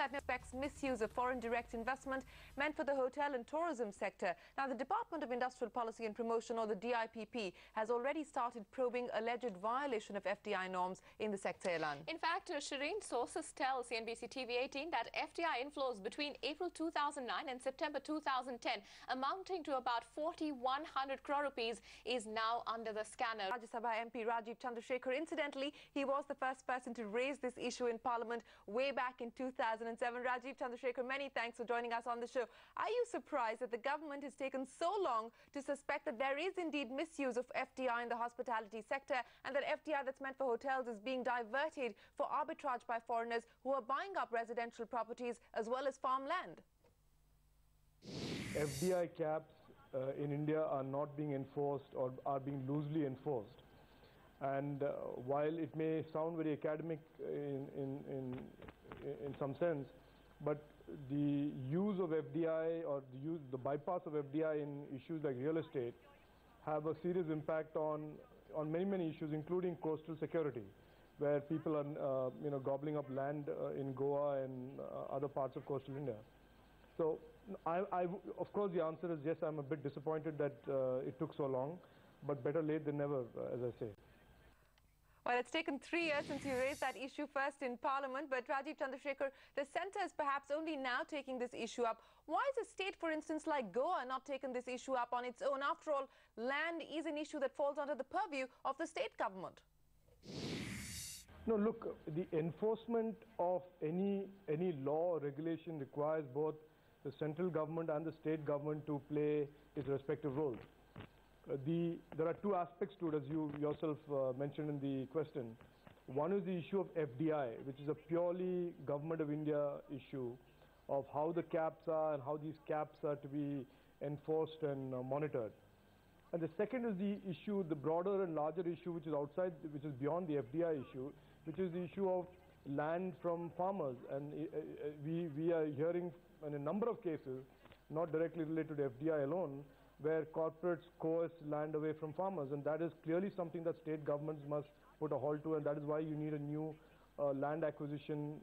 that affects misuse of foreign direct investment meant for the hotel and tourism sector. Now, the Department of Industrial Policy and Promotion, or the DIPP, has already started probing alleged violation of FDI norms in the sector. In fact, Shireen, sources tell CNBC TV18 that FDI inflows between April 2009 and September 2010, amounting to about 4,100 crore rupees, is now under the scanner. Rajya Sabha MP Rajiv Chandrasekhar, incidentally, he was the first person to raise this issue in Parliament way back in 2007. Rajiv Chandrasekhar, many thanks for joining us on the show. Are you surprised that the government has taken so long to suspect that there is indeed misuse of FDI in the hospitality sector, and that FDI that's meant for hotels is being diverted for arbitrage by foreigners who are buying up residential properties as well as farmland? FDI caps in India are not being enforced, or are being loosely enforced. And while it may sound very academic in some sense, but the use of FDI, or the bypass of FDI in issues like real estate, have a serious impact on many issues, including coastal security, where people are gobbling up land in Goa and other parts of coastal India. So of course the answer is yes, I'm a bit disappointed that it took so long, but better late than never, as I say. Well, it's taken 3 years since you raised that issue first in Parliament, but Rajiv Chandrasekhar, the centre is perhaps only now taking this issue up. Why is a state, for instance, like Goa not taken this issue up on its own? After all, land is an issue that falls under the purview of the state government. No, look, the enforcement of any law or regulation requires both the central government and the state government to play its respective roles. There are two aspects to it, as you yourself mentioned in the question. One is the issue of FDI, which is a purely Government of India issue of how the caps are and how these caps are to be enforced and monitored. And the second is the issue, the broader and larger issue, which is outside, which is beyond the FDI issue, which is the issue of land from farmers. And we are hearing in a number of cases, not directly related to FDI alone, where corporates coerce land away from farmers, and that is clearly something that state governments must put a halt to, and that is why you need a new land acquisition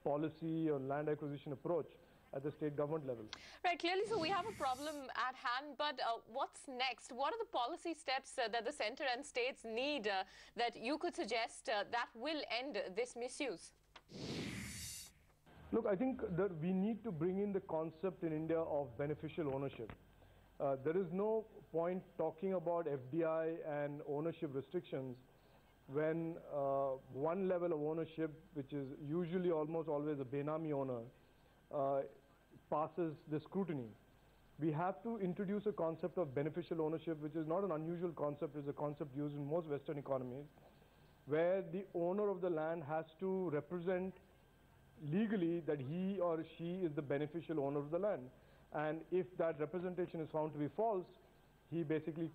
policy or land acquisition approach at the state government level. Right, clearly, so we have a problem at hand, but what's next? What are the policy steps that the centre and states need that you could suggest that will end this misuse? Look, I think that we need to bring in the concept in India of beneficial ownership. There is no point talking about FDI and ownership restrictions when one level of ownership, which is usually almost always a Benami owner, passes the scrutiny. We have to introduce a concept of beneficial ownership, which is not an unusual concept. It's a concept used in most Western economies, where the owner of the land has to represent legally that he or she is the beneficial owner of the land. And if that representation is found to be false, he basically